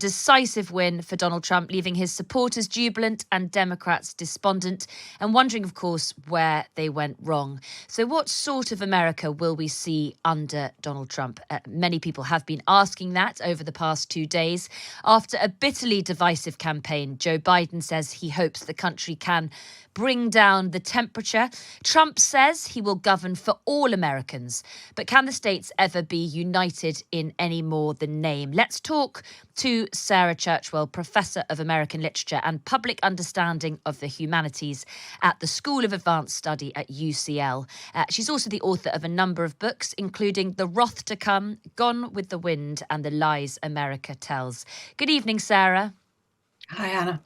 decisive win for Donald Trump, leaving his supporters jubilant and Democrats despondent, and wondering, of course, where they went wrong. So what sort of America will we see under Donald Trump? Many people have been asking that over the past 2 days. After a bitterly divisive campaign, Joe Biden says he hopes the country can bring down the temperature. Trump says he will govern for all Americans. But can the states ever be united in any more than name? Let's talk to Sarah Churchwell, Professor of American Literature and Public Understanding of the Humanities at the School of Advanced Study at UCL. She's also the author of a number of books, including The Wrath to Come, Gone with the Wind, and The Lies America Tells. Good evening, Sarah. Hi, Anna.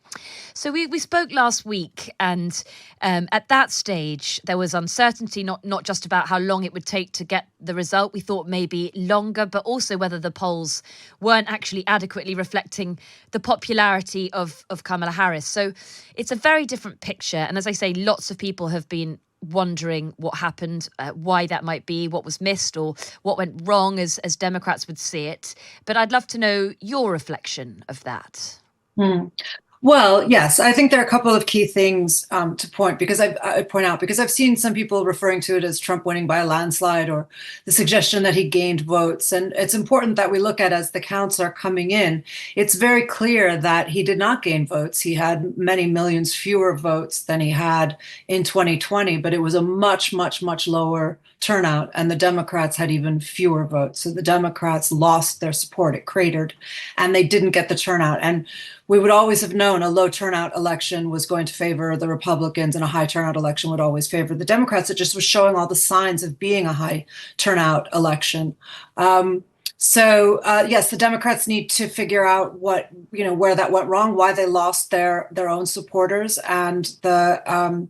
So we spoke last week, and at that stage, there was uncertainty, not just about how long it would take to get the result. We thought maybe longer, but also whether the polls weren't actually adequately reflecting the popularity of Kamala Harris. So it's a very different picture. And as I say, lots of people have been wondering what happened, why that might be, what was missed or what went wrong as Democrats would see it. But I'd love to know your reflection of that. Well, yes, I think there are a couple of key things to point out because I've seen some people referring to it as Trump winning by a landslide or the suggestion that he gained votes. And it's important that we look at as the counts are coming in. It's very clear that he did not gain votes. He had many millions fewer votes than he had in 2020, but it was a much, much, much lower turnout, and the Democrats had even fewer votes. So the Democrats lost their support. It cratered, and they didn't get the turnout. And we would always have known a low turnout election was going to favor the Republicans, and a high turnout election would always favor the Democrats. It just was showing all the signs of being a high turnout election. Yes, the Democrats need to figure out where that went wrong, why they lost their own supporters and the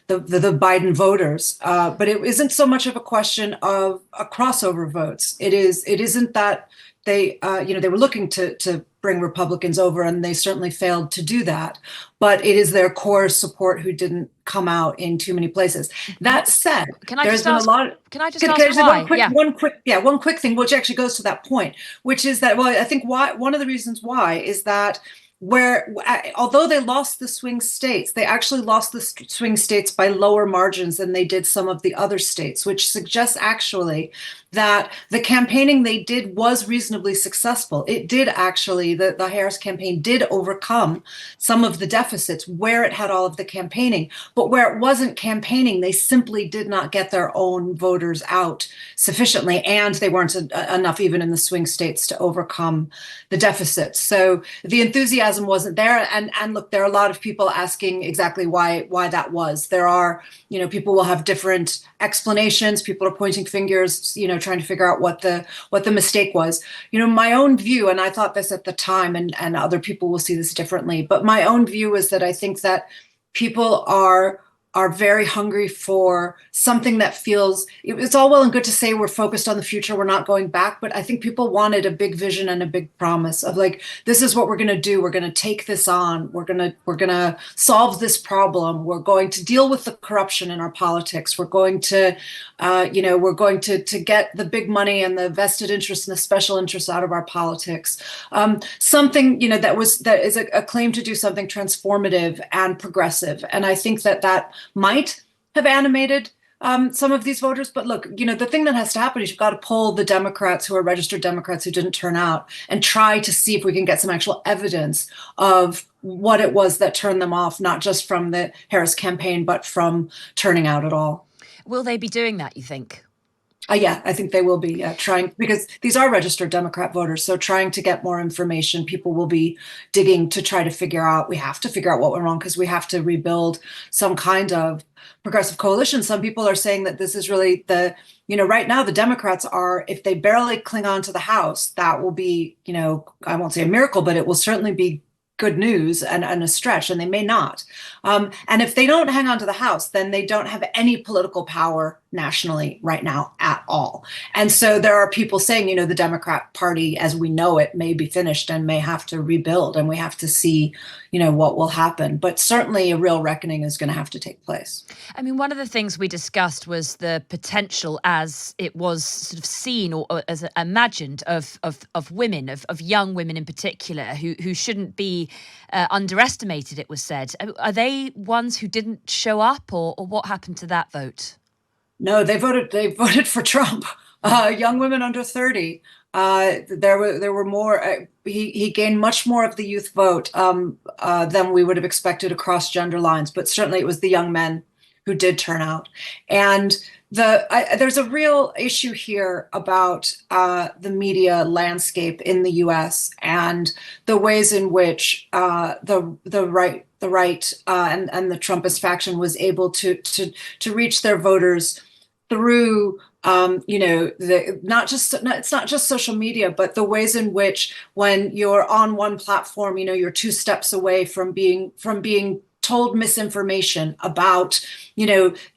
Biden voters, but it isn't so much of a question of a crossover votes. It isn't that they were looking to bring Republicans over, and they certainly failed to do that. But it is their core support who didn't come out in too many places. That said, Can I just ask one quick thing, which actually goes to that point, which is that, well, I think one of the reasons why is that although they lost the swing states, they actually lost the swing states by lower margins than they did some of the other states, which suggests actually that the campaigning they did was reasonably successful. It did actually, the Harris campaign did overcome some of the deficits where it had all of the campaigning, but where it wasn't campaigning, they simply did not get their own voters out sufficiently, and they weren't enough even in the swing states to overcome the deficits. So the enthusiasm wasn't there, and look, there are a lot of people asking exactly why that was. There are, people will have different explanations. People are pointing fingers, trying to figure out what the mistake was. My own view, and I thought this at the time, and other people will see this differently, but my own view is that I think that people are very hungry for something that feels, it's all well and good to say we're focused on the future, we're not going back, but I think people wanted a big vision and a big promise of like, this is what we're going to do. We're going to take this on. We're going to solve this problem. We're going to deal with the corruption in our politics. We're going to, to get the big money and the vested interests and the special interests out of our politics. Something, that is a claim to do something transformative and progressive. And I think that might have animated some of these voters. But look, the thing that has to happen is you've got to poll the Democrats who are registered Democrats who didn't turn out and try to see if we can get some actual evidence of what it was that turned them off, not just from the Harris campaign, but from turning out at all. Will they be doing that, you think? Yeah, I think they will be trying, because these are registered Democrat voters. So trying to get more information, people will be digging to try to figure out, we have to figure out what went wrong because we have to rebuild some kind of progressive coalition. Some people are saying that this is really right now the Democrats are, if they barely cling on to the House, that will be, I won't say a miracle, but it will certainly be good news and a stretch, and they may not. And if they don't hang on to the House, then they don't have any political power nationally right now at all. And so there are people saying, the Democrat Party as we know it may be finished and may have to rebuild, and we have to see, what will happen. But certainly a real reckoning is going to have to take place. I mean, one of the things we discussed was the potential, as it was sort of seen or as imagined, of women, of young women in particular, who shouldn't be underestimated, it was said. Are they ones who didn't show up, or what happened to that vote? No, they voted for Trump. Young women under 30. There were more. He gained much more of the youth vote than we would have expected across gender lines. But certainly, it was the young men who did turn out. And there's a real issue here about the media landscape in the U.S. and the ways in which the right and the Trumpist faction was able to reach their voters through it's not just social media, but the ways in which when you're on one platform, you're two steps away from being told misinformation about,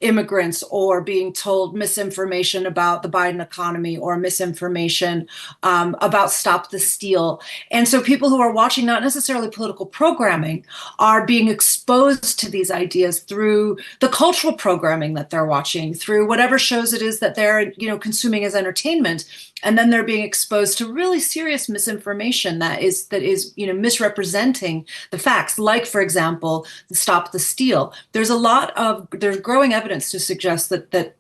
immigrants, or being told misinformation about the Biden economy, or misinformation about Stop the Steal. And so people who are watching not necessarily political programming are being exposed to these ideas through the cultural programming that they're watching, through whatever shows it is that they're, consuming as entertainment. And then they're being exposed to really serious misinformation that is misrepresenting the facts. Like, for example, the Stop the Steal. There's growing evidence to suggest that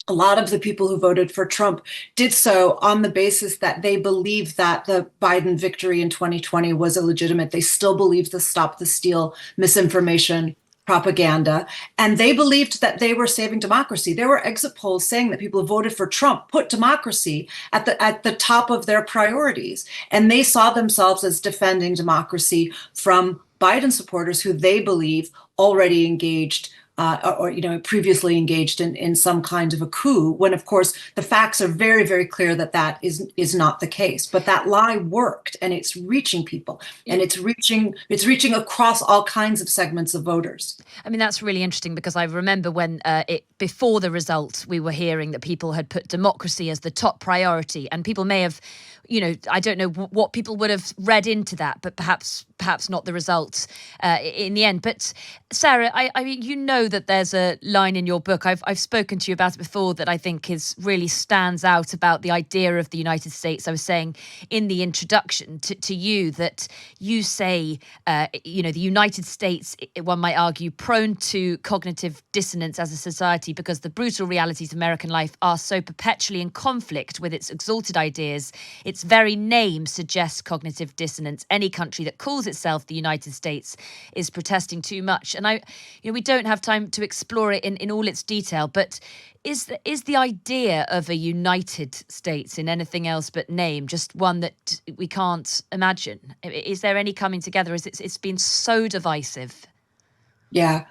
a lot of the people who voted for Trump did so on the basis that they believe that the Biden victory in 2020 was illegitimate. They still believe the Stop the Steal misinformation propaganda, and they believed that they were saving democracy. There were exit polls saying that people who voted for Trump put democracy at the top of their priorities, and they saw themselves as defending democracy from Biden supporters who they believe already engaged or previously engaged in some kind of a coup, when of course the facts are very, very clear that is not the case. But that lie worked, and it's reaching people, and it's reaching across all kinds of segments of voters. I mean, that's really interesting, because I remember when before the result, we were hearing that people had put democracy as the top priority, and people may have, I don't know what people would have read into that, but perhaps not the results in the end. But Sarah, I mean, that there's a line in your book, I've spoken to you about it before, that I think really stands out about the idea of the United States. I was saying in the introduction to you that you say, the United States, one might argue, prone to cognitive dissonance as a society because the brutal realities of American life are so perpetually in conflict with its exalted ideas. Its very name suggests cognitive dissonance. Any country that calls itself the United States is protesting too much. And we don't have time to explore it in all its detail, but is the idea of a United States in anything else but name just one that we can't imagine? Is there any coming together? It's been so divisive? Yeah.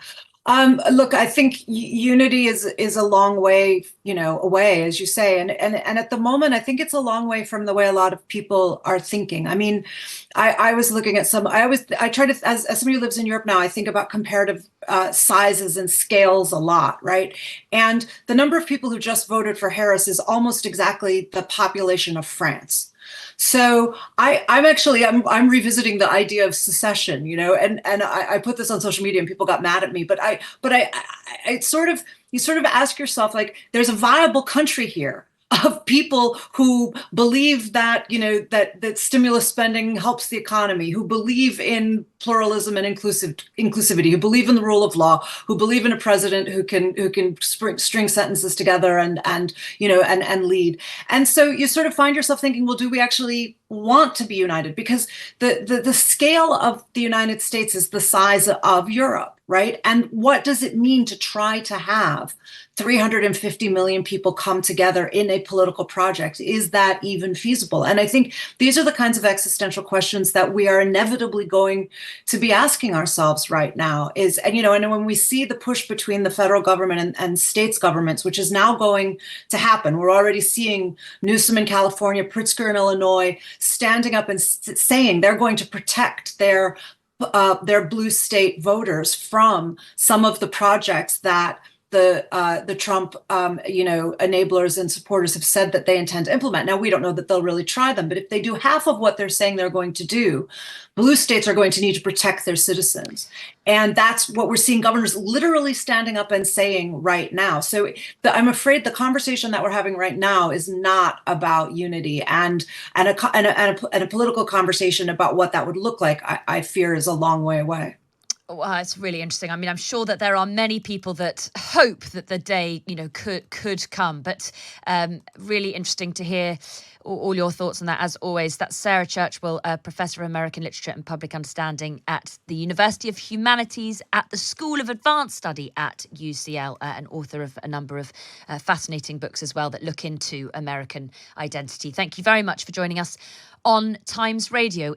Look, I think unity is a long way, away, as you say, and at the moment, I think it's a long way from the way a lot of people are thinking. I mean, I was looking at I try to, as somebody who lives in Europe now, I think about comparative sizes and scales a lot, right? And the number of people who just voted for Harris is almost exactly the population of France. So I'm revisiting the idea of secession, and I put this on social media and people got mad at me, but you sort of ask yourself, like, there's a viable country here of people who believe that, that stimulus spending helps the economy, who believe in pluralism and inclusivity, who believe in the rule of law, who believe in a president who can string sentences together and lead. And so you sort of find yourself thinking, well, do we actually want to be united? Because the scale of the United States is the size of Europe, right? And what does it mean to try to have 350 million people come together in a political project? Is that even feasible? And I think these are the kinds of existential questions that we are inevitably going to be asking ourselves right now. And when we see the push between the federal government and states governments, which is now going to happen, we're already seeing Newsom in California, Pritzker in Illinois, standing up and saying they're going to protect their blue state voters from some of the projects that the Trump enablers and supporters have said that they intend to implement. Now, we don't know that they'll really try them, but if they do half of what they're saying they're going to do, blue states are going to need to protect their citizens. And that's what we're seeing governors literally standing up and saying right now. So I'm afraid the conversation that we're having right now is not about unity, and a political conversation about what that would look like, I fear, is a long way away. Well, it's really interesting. I mean, I'm sure that there are many people that hope that the day, could come. But really interesting to hear all your thoughts on that, as always. That's Sarah Churchwell, Professor of American Literature and Public Understanding at the University of Humanities at the School of Advanced Study at UCL, and author of a number of fascinating books as well that look into American identity. Thank you very much for joining us on Times Radio.